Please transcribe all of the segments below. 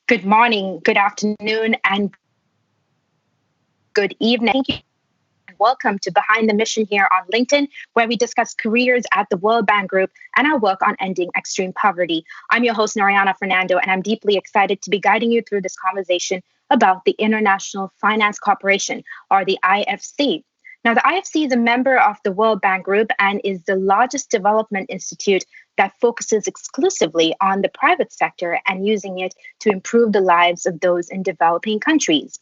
Good morning, good afternoon, and good evening. Thank you. Welcome to Behind the Mission here on LinkedIn, where we discuss careers at the World Bank Group and our work on ending extreme poverty. I'm your host, Noriana Fernando, and I'm deeply excited to be guiding you through this conversation about the International Finance Corporation, or the IFC. Now, the IFC is a member of the World Bank Group and is the largest development institute that focuses exclusively on the private sector and using it to improve the lives of those in developing countries.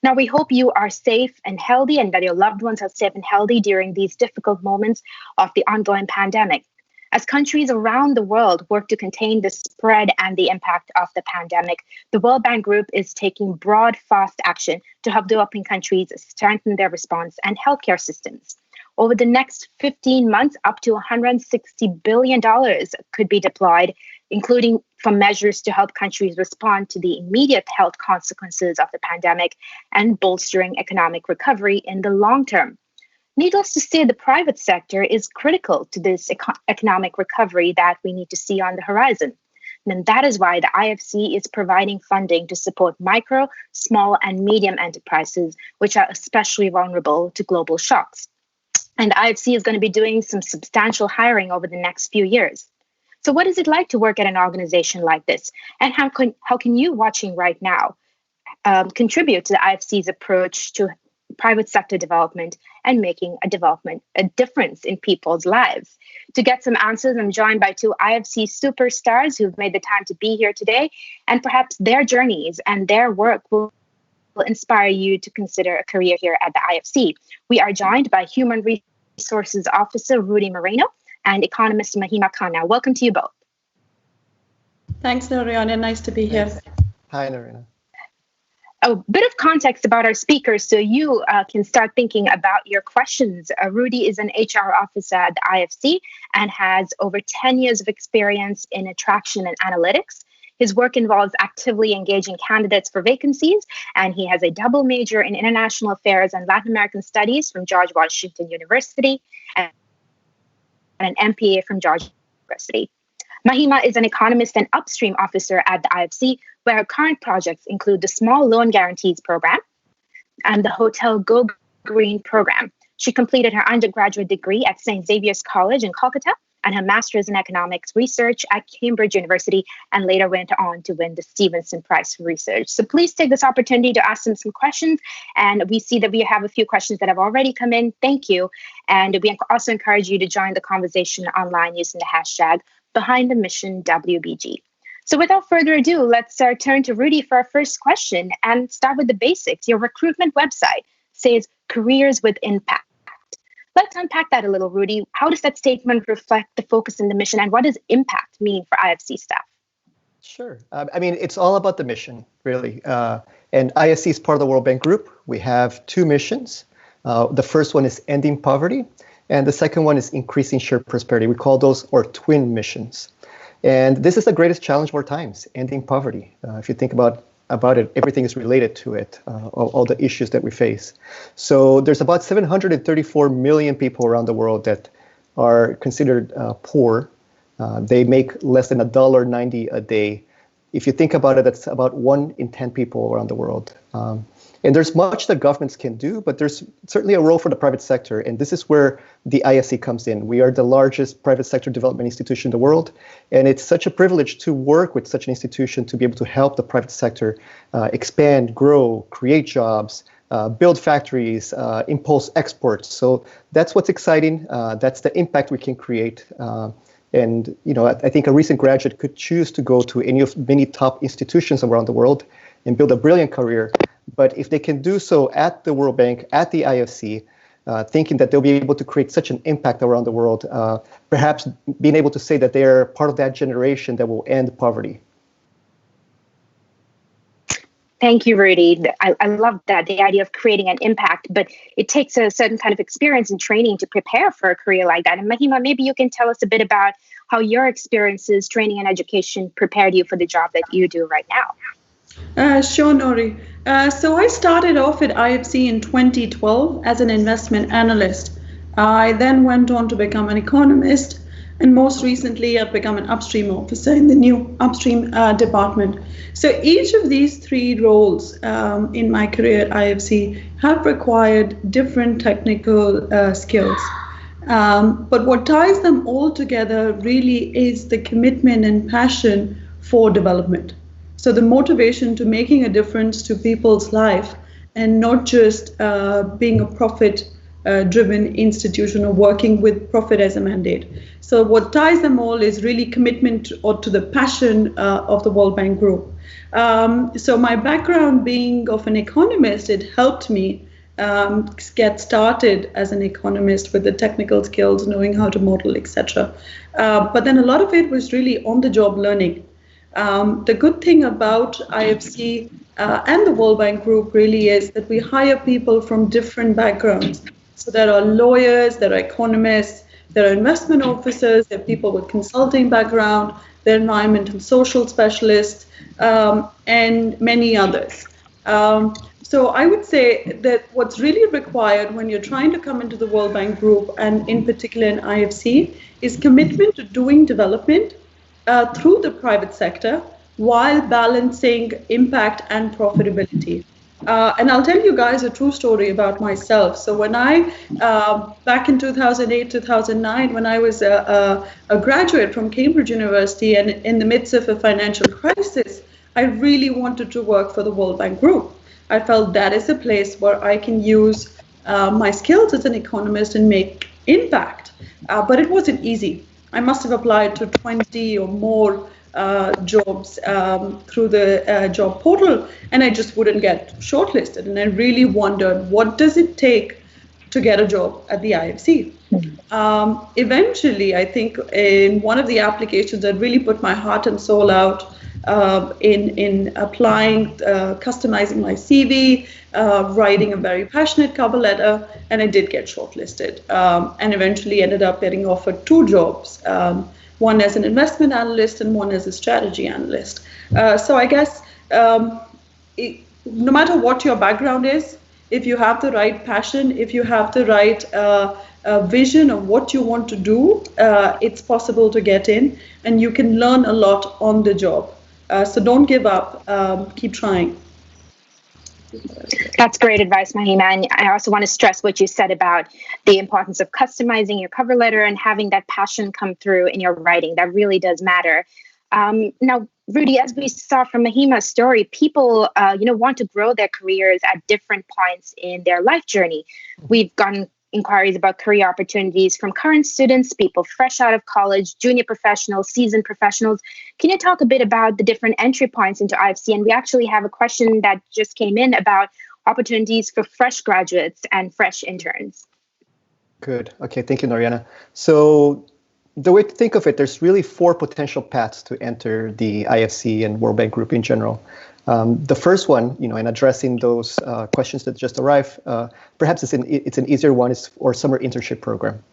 Now, we hope you are safe and healthy and that your loved ones are safe and healthy during these difficult moments of the ongoing pandemic. As countries around the world work to contain the spread and the impact of the pandemic, the World Bank Group is taking broad, fast action to help developing countries strengthen their response and healthcare systems. Over the next 15 months, up to $160 billion could be deployed, including for measures to help countries respond to the immediate health consequences of the pandemic and bolstering economic recovery in the long term. Needless to say, the private sector is critical to this economic recovery that we need to see on the horizon. And that is why the IFC is providing funding to support micro, small, and medium enterprises, which are especially vulnerable to global shocks. And the IFC is going to be doing some substantial hiring over the next few years. So what is it like to work at an organization like this? And how can you, watching right now, contribute to the IFC's approach to private sector development and making a difference in people's lives? To get some answers, I'm joined by two IFC superstars who've made the time to be here today, and perhaps their journeys and their work will inspire you to consider a career here at the IFC. We are joined by Human Resources Officer Rudy Moreno and economist Mahima Khanna. Welcome to you both. Thanks, Noriana. Nice to be here. Hi, Noriana. A bit of context about our speakers so you can start thinking about your questions. Rudy is an HR officer at the IFC and has over 10 years of experience in attraction and analytics. His work involves actively engaging candidates for vacancies, and he has a double major in international affairs and Latin American studies from George Washington University and an MPA from George University. Mahima is an economist and upstream officer at the IFC, where her current projects include the Small Loan Guarantees Program and the Hotel Go Green Program. She completed her undergraduate degree at St. Xavier's College in Kolkata and her master's in economics research at Cambridge University, and later went on to win the Stevenson Prize for Research. So please take this opportunity to ask them some questions. And we see that we have a few questions that have already come in. Thank you. And we also encourage you to join the conversation online using the hashtag BehindTheMissionWBG. So without further ado, let's turn to Rudy for our first question and start with the basics. Your recruitment website says careers with impact. Let's unpack that a little, Rudy. How does that statement reflect the focus in the mission, and what does impact mean for IFC staff? Sure. It's all about the mission, really. And IFC is part of the World Bank Group. We have two missions. The first one is ending poverty, and the second one is increasing shared prosperity. We call those our twin missions. And this is the greatest challenge of our times, ending poverty. If you think about it, everything is related to it, all the issues that we face. So there's about 734 million people around the world that are considered poor. They make less than $1.90 a day. If you think about it, that's about 1 in 10 people around the world. And there's much that governments can do, but there's certainly a role for the private sector. And this is where the IFC comes in. We are the largest private sector development institution in the world. And it's such a privilege to work with such an institution to be able to help the private sector expand, grow, create jobs, build factories, impulse exports. So that's what's exciting. That's the impact we can create. And I think a recent graduate could choose to go to any of many top institutions around the world and build a brilliant career. But if they can do so at the World Bank, at the IFC, thinking that they'll be able to create such an impact around the world, perhaps being able to say that they're part of that generation that will end poverty. Thank you, Rudy. I love that, the idea of creating an impact, but it takes a certain kind of experience and training to prepare for a career like that. And Mahima, maybe you can tell us a bit about how your experiences, training and education prepared you for the job that you do right now. Sure, Nori. So I started off at IFC in 2012 as an investment analyst. I then went on to become an economist And most recently, I've become an upstream officer in the new upstream department. So each of these three roles in my career at IFC have required different technical skills. But what ties them all together really is the commitment and passion for development. So the motivation to making a difference to people's life and not just being a profit driven institution or working with profit as a mandate. So what ties them all is really commitment or to the passion of the World Bank Group. So my background being of an economist, it helped me get started as an economist with the technical skills, knowing how to model, etc. But then a lot of it was really on-the-job learning. The good thing about IFC and the World Bank Group really is that we hire people from different backgrounds. So there are lawyers, there are economists, there are investment officers, there are people with consulting background, there are environmental social specialists, and many others. So I would say that what's really required when you're trying to come into the World Bank Group, and in particular in IFC, is commitment to doing development through the private sector while balancing impact and profitability. And I'll tell you guys a true story about myself. So when I, back in 2008, 2009, when I was a graduate from Cambridge University and in the midst of a financial crisis, I really wanted to work for the World Bank Group. I felt that is a place where I can use my skills as an economist and make impact. But it wasn't easy. I must have applied to 20 or more jobs through the job portal, and I just wouldn't get shortlisted. And I really wondered, what does it take to get a job at the IFC? Eventually, I think in one of the applications, I really put my heart and soul out in applying, customizing my CV, writing a very passionate cover letter, and I did get shortlisted, and eventually ended up getting offered two jobs. One as an investment analyst and one as a strategy analyst. So I guess no matter what your background is, if you have the right passion, if you have the right vision of what you want to do, it's possible to get in, and you can learn a lot on the job. So don't give up, keep trying. That's great advice, Mahima. And I also want to stress what you said about the importance of customizing your cover letter and having that passion come through in your writing. That really does matter. Now, Rudy, as we saw from Mahima's story, people, want to grow their careers at different points in their life journey. We've gotten inquiries about career opportunities from current students, people fresh out of college, junior professionals, seasoned professionals. Can you talk a bit about the different entry points into IFC? And we actually have a question that just came in about opportunities for fresh graduates and fresh interns. Good. Okay, thank you, Noriana. So the way to think of it, there's really four potential paths to enter the IFC and World Bank Group in general. The first one, in addressing those questions that just arrived, perhaps it's an easier one, is for summer internship program.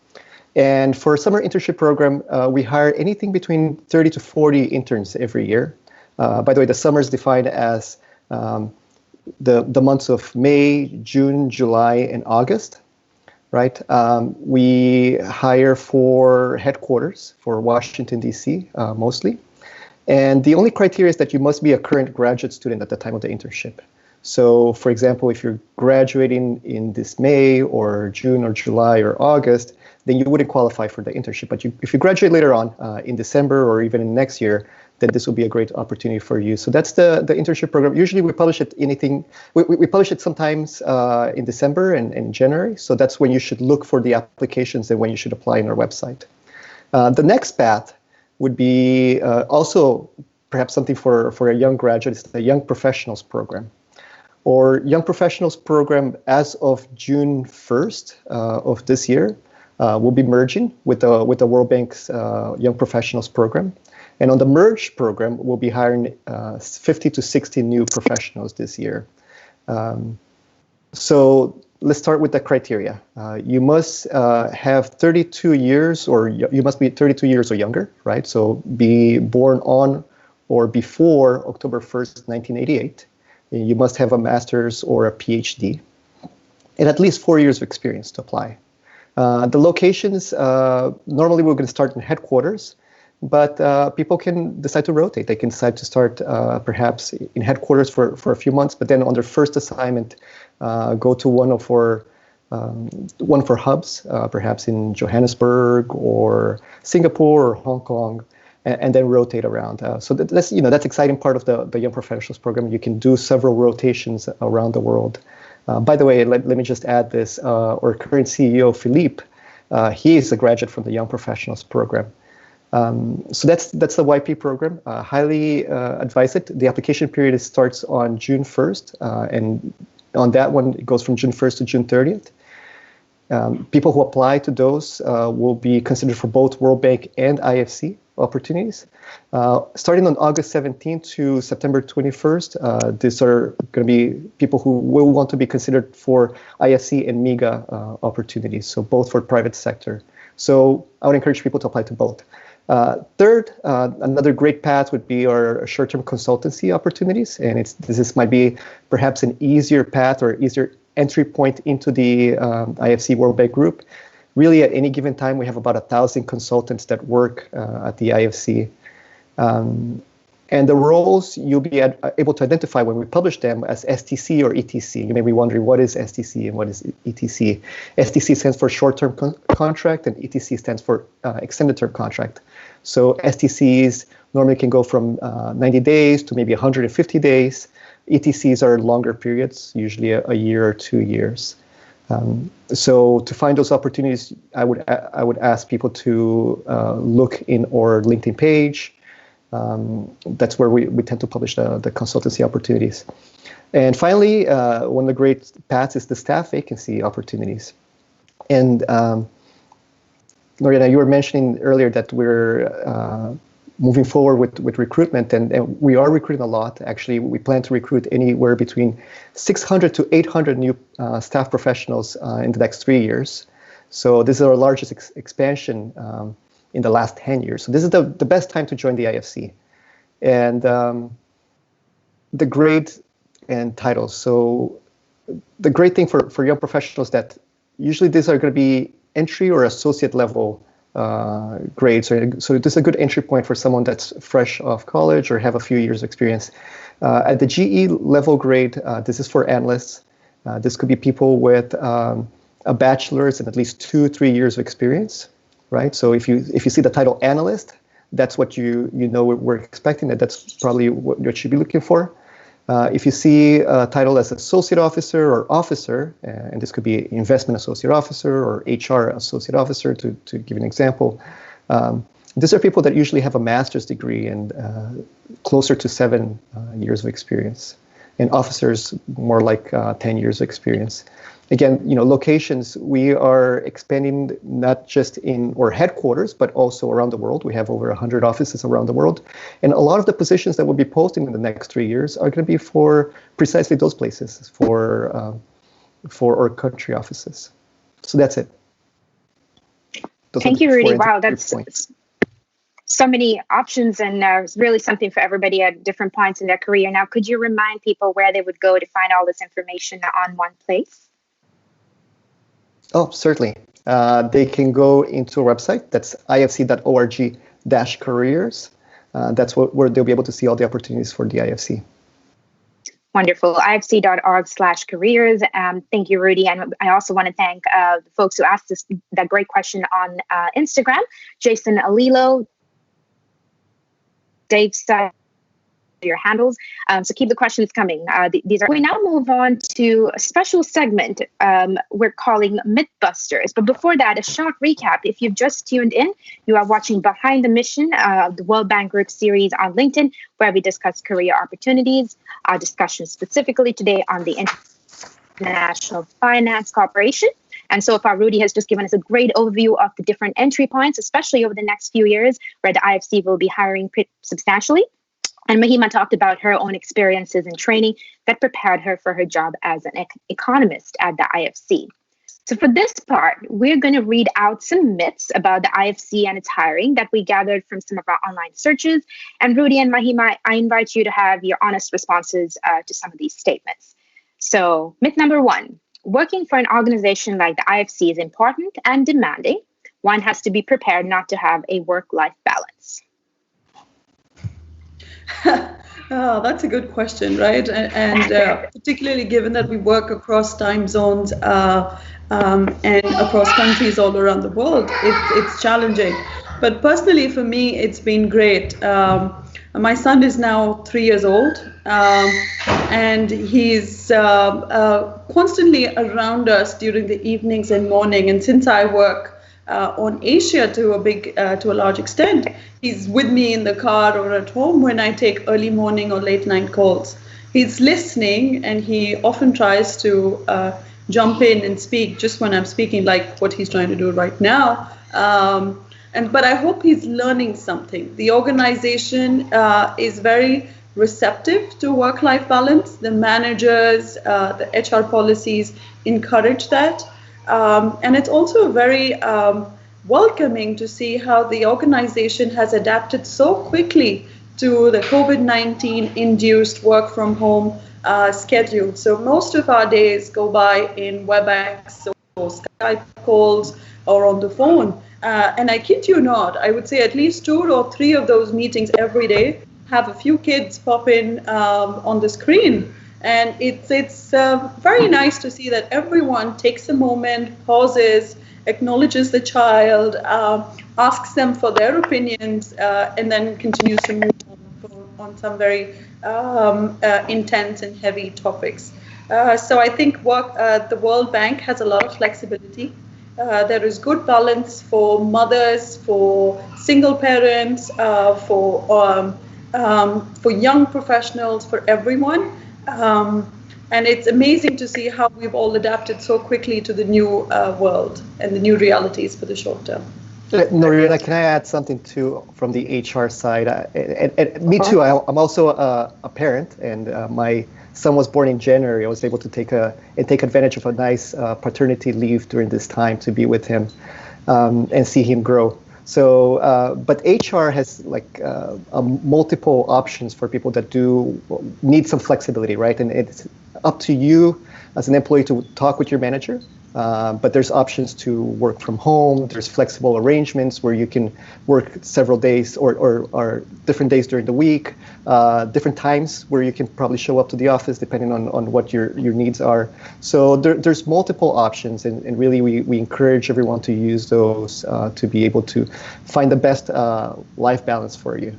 And for a summer internship program, we hire anything between 30 to 40 interns every year. By the way, the summer is defined as the months of May, June, July, and August, right? We hire for headquarters for Washington, D.C., mostly. And the only criteria is that you must be a current graduate student at the time of the internship. So, for example, if you're graduating in this May or June or July or August, then you wouldn't qualify for the internship. But if you graduate later on in December or even in next year, then this will be a great opportunity for you. So that's the internship program. Usually we publish it we publish it sometimes in December and in January. So that's when you should look for the applications and when you should apply on our website. The next path would be also perhaps something for a young graduate. It's the Young Professionals Program. Or Young Professionals Program, as of June 1st of this year, will be merging with the World Bank's Young Professionals Program. And on the merged program, we'll be hiring 50 to 60 new professionals this year. So let's start with the criteria. You must have 32 years, or you must be 32 years or younger, right? So be born on or before October 1st, 1988. You must have a master's or a PhD, and at least 4 years of experience to apply. The locations, normally we're going to start in headquarters, but people can decide to rotate. They can decide to start perhaps in headquarters for a few months, but then on their first assignment, go to one of our hubs, perhaps in Johannesburg or Singapore or Hong Kong, and then rotate around. So that's exciting part of the Young Professionals program. You can do several rotations around the world. By the way, let me just add this. Our current CEO, Philippe, he is a graduate from the Young Professionals program. So that's the YP program. Highly advise it. The application period starts on June 1st, and on that one, it goes from June 1st to June 30th. People who apply to those will be considered for both World Bank and IFC opportunities. Starting on August 17th to September 21st, these are going to be people who will want to be considered for IFC and MIGA opportunities, so both for private sector. So I would encourage people to apply to both. Third, another great path would be our short-term consultancy opportunities, and this might be perhaps an easier path or easier entry point into the IFC World Bank Group. Really, at any given time, we have about 1,000 consultants that work at the IFC. And the roles you'll be able to identify when we publish them as STC or ETC. You may be wondering, what is STC and what is ETC? STC stands for short-term contract, and ETC stands for extended-term contract. So STCs normally can go from 90 days to maybe 150 days. ETCs are longer periods, usually a year or 2 years. So to find those opportunities, I would ask people to look in our LinkedIn page. That's where we tend to publish the consultancy opportunities. And finally, one of the great paths is the staff vacancy opportunities. And Lorena, you were mentioning earlier that we're moving forward with recruitment, and we are recruiting a lot. Actually, we plan to recruit anywhere between 600 to 800 new staff professionals in the next 3 years. So this is our largest expansion in the last 10 years. So this is the best time to join the IFC. And the grade and titles. So the great thing for young professionals that usually these are going to be entry or associate level grades. So this is a good entry point for someone that's fresh off college or have a few years experience. At the GE level grade, this is for analysts. This could be people with a bachelor's and at least 2-3 years of experience, right? So if you see the title analyst, that's what you know we're expecting. That's probably what you should be looking for. If you see a title as associate officer or officer, and this could be investment associate officer or HR associate officer, to give an example, these are people that usually have a master's degree and closer to 7 years of experience, and officers more like 10 years of experience. Again, locations, we are expanding not just in our headquarters, but also around the world. We have over 100 offices around the world. And a lot of the positions that we'll be posting in the next 3 years are going to be for precisely those places, for our country offices. So that's it. Thank you, Rudy. Wow, that's so many options, and really something for everybody at different points in their career. Now, could you remind people where they would go to find all this information on one place? Oh, certainly. They can go into our website. That's ifc.org/careers. That's where they'll be able to see all the opportunities for the IFC. Wonderful. ifc.org/careers. Thank you, Rudy. And I also want to thank the folks who asked that great question on Instagram. Jason Alilo, Dave Studd, your handles. So keep the questions coming. These are. We now move on to a special segment we're calling Mythbusters. But before that, a short recap. If you've just tuned in, you are watching Behind the Mission, the World Bank Group series on LinkedIn, where we discuss career opportunities. Our discussion specifically today on the International Finance Corporation. And so far, Rudy has just given us a great overview of the different entry points, especially over the next few years, where the IFC will be hiring substantially. And Mahima talked about her own experiences and training that prepared her for her job as an economist at the IFC. So for this part, we're going to read out some myths about the IFC and its hiring that we gathered from some of our online searches. And Rudy and Mahima, I invite you to have your honest responses to some of these statements. So myth number 1, Working for an organization like the IFC is important and demanding. One has to be prepared not to have a work-life balance. Oh, that's a good question, right? And particularly given that we work across time zones and across countries all around the world, it's challenging. But personally, for me, it's been great. My son is now 3 years old, and he's constantly around us during the evenings and morning. And since I work on Asia to a large extent, he's with me in the car or at home when I take early morning or late night calls. He's listening, and he often tries to jump in and speak just when I'm speaking, like what he's trying to do right now. But I hope he's learning something. The organization is very receptive to work-life balance. The managers, the HR policies encourage that. And it's also very welcoming to see how the organization has adapted so quickly to the COVID-19 induced work from home schedule. So most of our days go by in WebEx or Skype calls or on the phone. And I kid you not, I would say at least 2 or 3 of those meetings every day have a few kids pop in on the screen. And it's very nice to see that everyone takes a moment, pauses, acknowledges the child, asks them for their opinions, and then continues to move on some very intense and heavy topics. So I think the World Bank has a lot of flexibility. There is good balance for mothers, for single parents, for young professionals, for everyone. And it's amazing to see how we've all adapted so quickly to the new world and the new realities for the short term. Noriana, can I add something too from the HR side? And me too. I'm also a parent, and my son was born in January. I was able to take advantage of a nice paternity leave during this time to be with him and see him grow. So, but HR has multiple options for people that do need some flexibility, right? And it's up to you as an employee to talk with your manager. But there's options to work from home. There's flexible arrangements where you can work several days or different days during the week, different times where you can probably show up to the office depending on what your needs are. So there's multiple options, and really we encourage everyone to use those to be able to find the best life balance for you.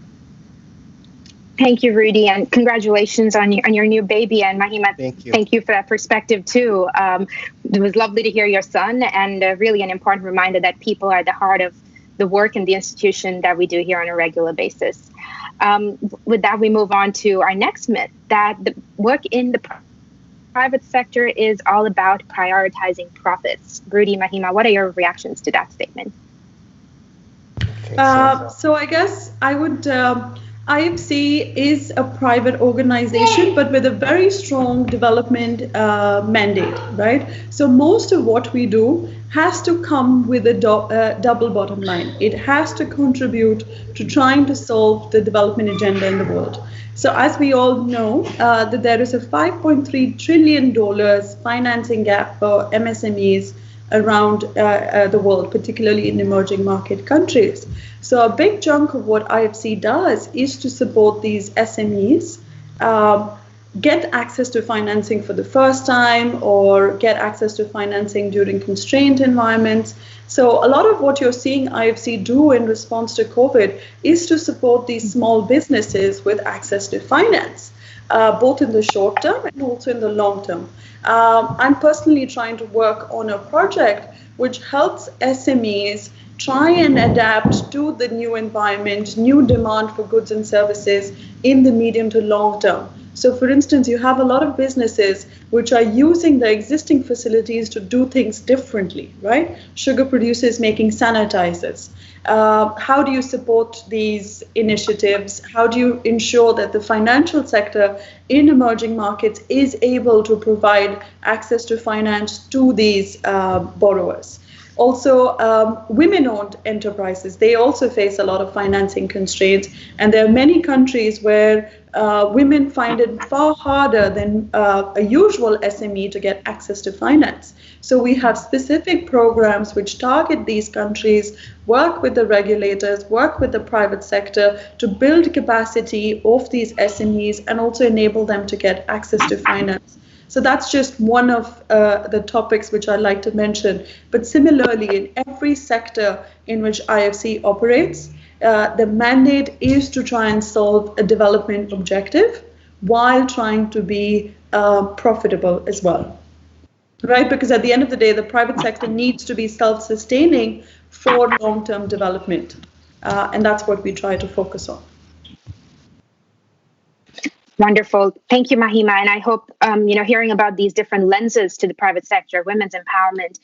Thank you, Rudy, and congratulations on your new baby. And Mahima, thank you for that perspective too. It was lovely to hear your son, and really an important reminder that people are at the heart of the work and the institution that we do here on a regular basis. With that, we move on to our next myth, that the work in the private sector is all about prioritizing profits. Rudy, Mahima, what are your reactions to that statement? So I guess I would... IFC is a private organization, but with a very strong development mandate, right? So most of what we do has to come with a double bottom line. It has to contribute to trying to solve the development agenda in the world. So as we all know, that there is a $5.3 trillion financing gap for MSMEs around the world, particularly in emerging market countries. So a big chunk of what IFC does is to support these SMEs, get access to financing for the first time, or get access to financing during constrained environments. So a lot of what you're seeing IFC do in response to COVID is to support these small businesses with access to finance, both in the short term and also in the long term. I'm personally trying to work on a project which helps SMEs try and adapt to the new environment, new demand for goods and services in the medium to long term. So for instance, you have a lot of businesses which are using the existing facilities to do things differently, right? Sugar producers making sanitizers. How do you support these initiatives? How do you ensure that the financial sector in emerging markets is able to provide access to finance to these borrowers? Also, women-owned enterprises, they also face a lot of financing constraints. And there are many countries where women find it far harder than a usual SME to get access to finance. So we have specific programs which target these countries, work with the regulators, work with the private sector to build capacity of these SMEs and also enable them to get access to finance. So that's just one of the topics which I'd like to mention. But similarly, in every sector in which IFC operates, the mandate is to try and solve a development objective while trying to be profitable as well. Right? Because at the end of the day, the private sector needs to be self-sustaining for long-term development. And that's what we try to focus on. Wonderful. Thank you, Mahima. And I hope, hearing about these different lenses to the private sector, women's empowerment,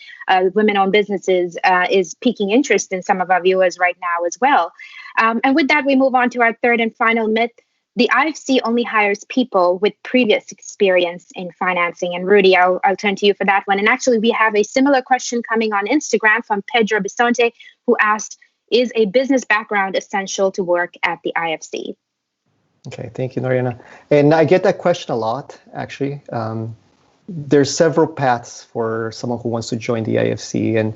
women-owned businesses is piquing interest in some of our viewers right now as well. And with that, we move on to our third and final myth. The IFC only hires people with previous experience in financing. And Rudy, I'll turn to you for that one. And actually, we have a similar question coming on Instagram from Pedro Bisonte, who asked, is a business background essential to work at the IFC? Okay, thank you, Nariana. And I get that question a lot, actually. There's several paths for someone who wants to join the IFC. And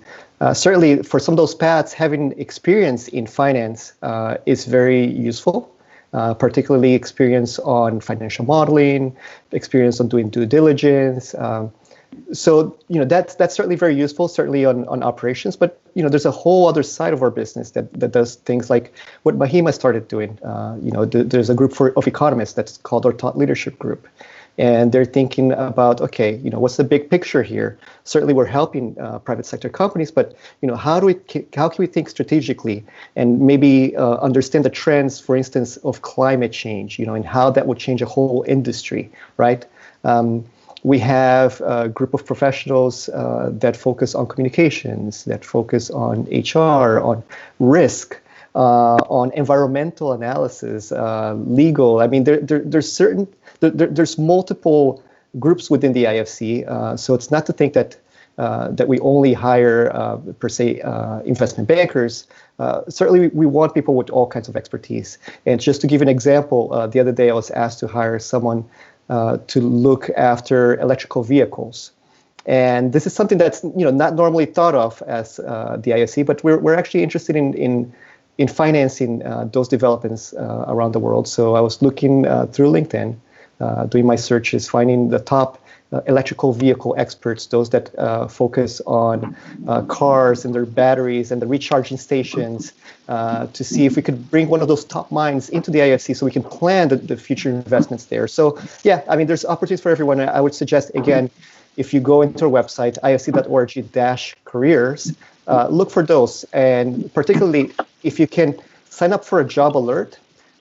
certainly for some of those paths, having experience in finance is very useful, particularly experience on financial modeling, experience on doing due diligence. So, that's certainly very useful, certainly on operations. But, there's a whole other side of our business that does things like what Mahima started doing. There's a group of economists that's called our Thought Leadership Group. And they're thinking about, okay, what's the big picture here? Certainly we're helping private sector companies, but, how can we think strategically and maybe understand the trends, for instance, of climate change, and how that would change a whole industry, right? We have a group of professionals that focus on communications, that focus on HR, on risk, on environmental analysis, legal. I mean, there's multiple groups within the IFC. So it's not to think that we only hire per se investment bankers. Certainly, we want people with all kinds of expertise. And just to give an example, the other day I was asked to hire someone to look after electrical vehicles. And this is something that's not normally thought of as the IFC, but we're actually interested in financing those developments around the world. So I was looking through LinkedIn, doing my searches, finding the top electrical vehicle experts, those that focus on cars and their batteries and the recharging stations, to see if we could bring one of those top minds into the IFC so we can plan the future investments there. So yeah, I mean, there's opportunities for everyone. I would suggest, again, if you go into our website, ifc.org/careers, look for those. And particularly if you can sign up for a job alert,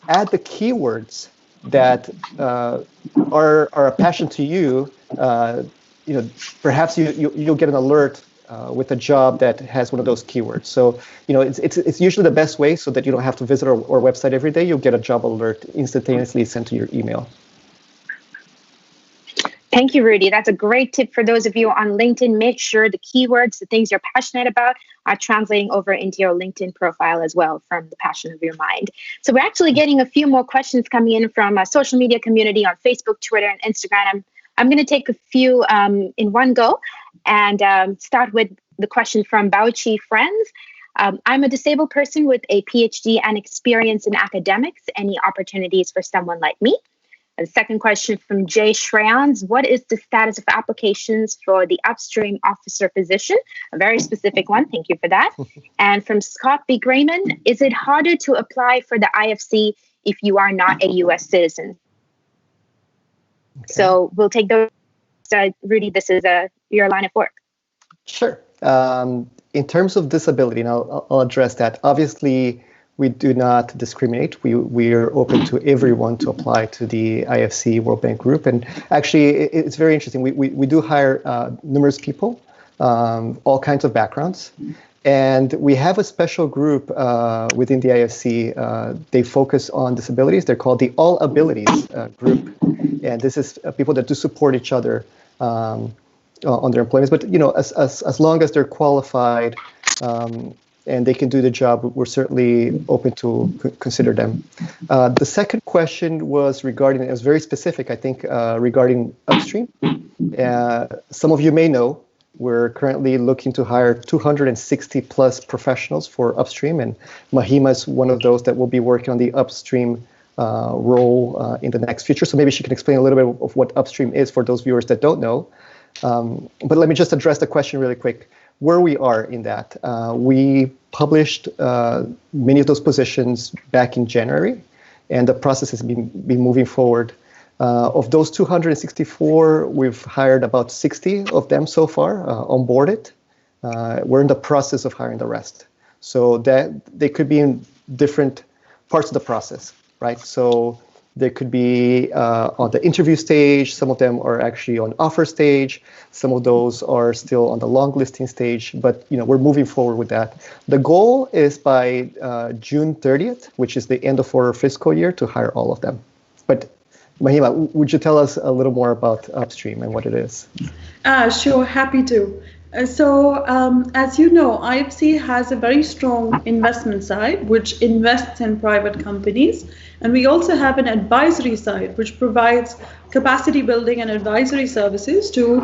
add the keywords that are a passion to you. Perhaps you'll get an alert with a job that has one of those keywords. So, it's usually the best way so that you don't have to visit our website every day. You'll get a job alert instantaneously sent to your email. Thank you, Rudy. That's a great tip for those of you on LinkedIn. Make sure the keywords, the things you're passionate about, are translating over into your LinkedIn profile as well from the passion of your mind. So we're actually getting a few more questions coming in from a social media community on Facebook, Twitter, and Instagram. I'm going to take a few in one go and start with the question from Bauchi Friends. I'm a disabled person with a PhD and experience in academics. Any opportunities for someone like me? The second question from Jay Shreyans, what is the status of applications for the upstream officer position? A very specific one, thank you for that. And from Scott B. Grayman, is it harder to apply for the IFC if you are not a US citizen? Okay. So we'll take those. Rudy, this is your line of work. Sure. In terms of disability, and I'll address that. Obviously, we do not discriminate. We are open to everyone to apply to the IFC World Bank Group. And actually, it's very interesting. We do hire numerous people, all kinds of backgrounds. And we have a special group within the IFC. They focus on disabilities. They're called the All Abilities Group. And this is people that do support each other on their employments. But as long as they're qualified and they can do the job, we're certainly open to consider them. The second question was regarding, it was very specific, I think, regarding upstream. Some of you may know we're currently looking to hire 260 plus professionals for upstream, and Mahima is one of those that will be working on the upstream role in the next future. So maybe she can explain a little bit of what upstream is for those viewers that don't know. But let me just address the question really quick. Where we are in that, we published many of those positions back in January, and the process has been moving forward. Of those 264, we've hired about 60 of them so far, onboarded. We're in the process of hiring the rest. So that they could be in different parts of the process, right? So they could be on the interview stage. Some of them are actually on offer stage. Some of those are still on the long listing stage, but we're moving forward with that. The goal is by June 30th, which is the end of our fiscal year, to hire all of them. But Mahima, would you tell us a little more about upstream and what it is? Sure, happy to. So, as you know, IFC has a very strong investment side, which invests in private companies. And we also have an advisory side, which provides capacity building and advisory services to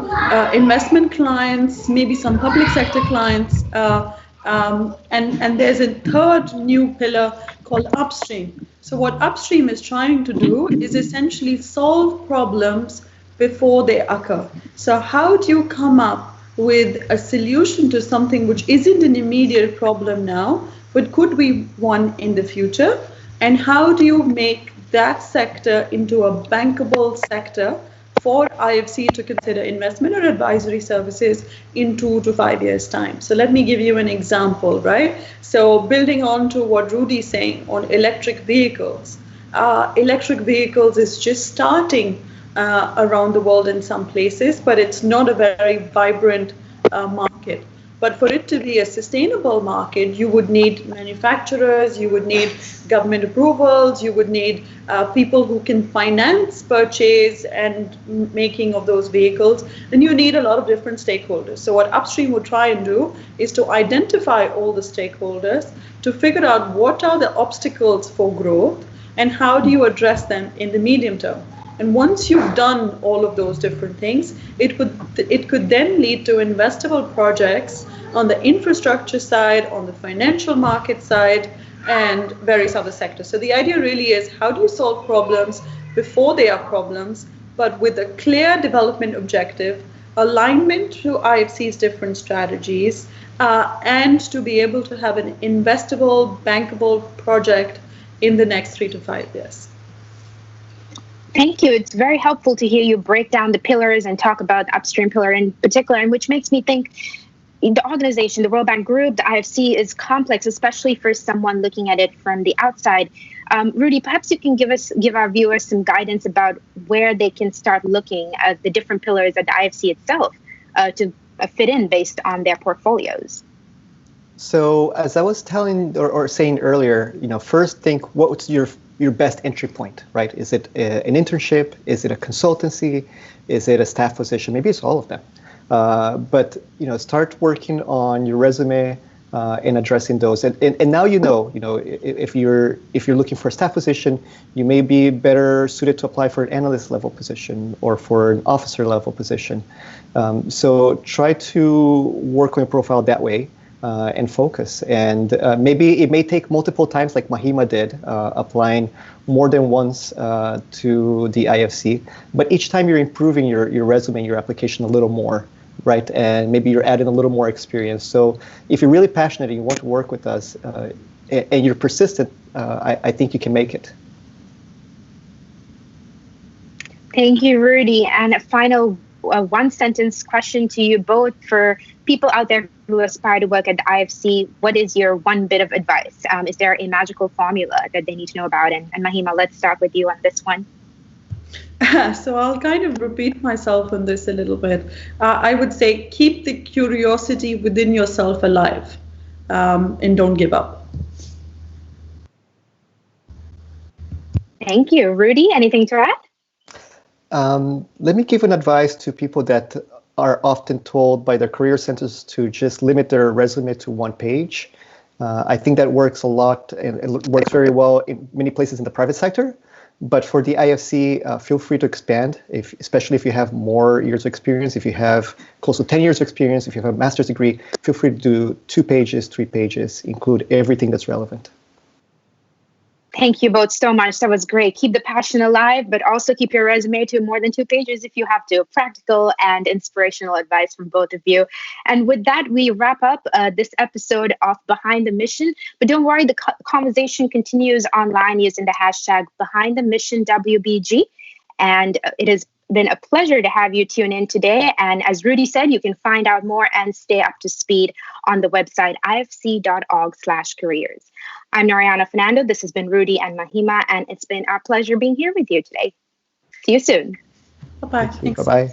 investment clients, maybe some public sector clients. And there's a third new pillar called upstream. So what upstream is trying to do is essentially solve problems before they occur. So how do you come up with a solution to something which isn't an immediate problem now, but could be one in the future? And how do you make that sector into a bankable sector for IFC to consider investment or advisory services in 2 to 5 years' time? So let me give you an example, right? So building on to what Rudy's saying on electric vehicles. Electric vehicles is just starting around the world in some places, but it's not a very vibrant market. But for it to be a sustainable market, you would need manufacturers, you would need government approvals, you would need people who can finance purchase and making of those vehicles, and you need a lot of different stakeholders. So what upstream would try and do is to identify all the stakeholders, to figure out what are the obstacles for growth and how do you address them in the medium term. And once you've done all of those different things, it could then lead to investable projects on the infrastructure side, on the financial market side, and various other sectors. So the idea really is, how do you solve problems before they are problems, but with a clear development objective, alignment to IFC's different strategies, and to be able to have an investable, bankable project in the next 3 to 5 years. Thank you. It's very helpful to hear you break down the pillars and talk about the upstream pillar in particular, and which makes me think the organization, the World Bank Group, the IFC, is complex, especially for someone looking at it from the outside. Rudy, perhaps you can give our viewers some guidance about where they can start looking at the different pillars at the IFC itself to fit in based on their portfolios. So as I was telling or saying earlier, first think what's your best entry point, right? Is it an internship? Is it a consultancy? Is it a staff position? Maybe it's all of them. But start working on your resume and addressing those. And now if you're looking for a staff position, you may be better suited to apply for an analyst level position or for an officer level position. So try to work on your profile that way. And focus. And maybe it may take multiple times, like Mahima did, applying more than once to the IFC. But each time you're improving your resume and your application a little more, right? And maybe you're adding a little more experience. So if you're really passionate and you want to work with us and you're persistent, I think you can make it. Thank you, Rudy. And a final one-sentence question to you both. For people out there who aspire to work at the IFC, what is your one bit of advice? Is there a magical formula that they need to know about? And Mahima, let's start with you on this one. So I'll kind of repeat myself on this a little bit. I would say keep the curiosity within yourself alive and don't give up. Thank you. Rudy, anything to add? Let me give an advice to people that are often told by their career centers to just limit their resume to one page. I think that works a lot, and it works very well in many places in the private sector. But for the IFC, feel free to expand, especially if you have more years of experience. If you have close to 10 years of experience, if you have a master's degree, feel free to do 2 pages, 3 pages, include everything that's relevant. Thank you both so much. That was great. Keep the passion alive, but also keep your resume to more than 2 pages if you have to. Practical and inspirational advice from both of you. And with that, we wrap up this episode of Behind the Mission. But don't worry, the conversation continues online using the hashtag Behind the Mission WBG. And it has been a pleasure to have you tune in today. And as Rudy said, you can find out more and stay up to speed on the website ifc.org/careers. I'm Noriana Fernando. This has been Rudy and Mahima, and it's been our pleasure being here with you today. See you soon. Bye-bye. Bye-bye.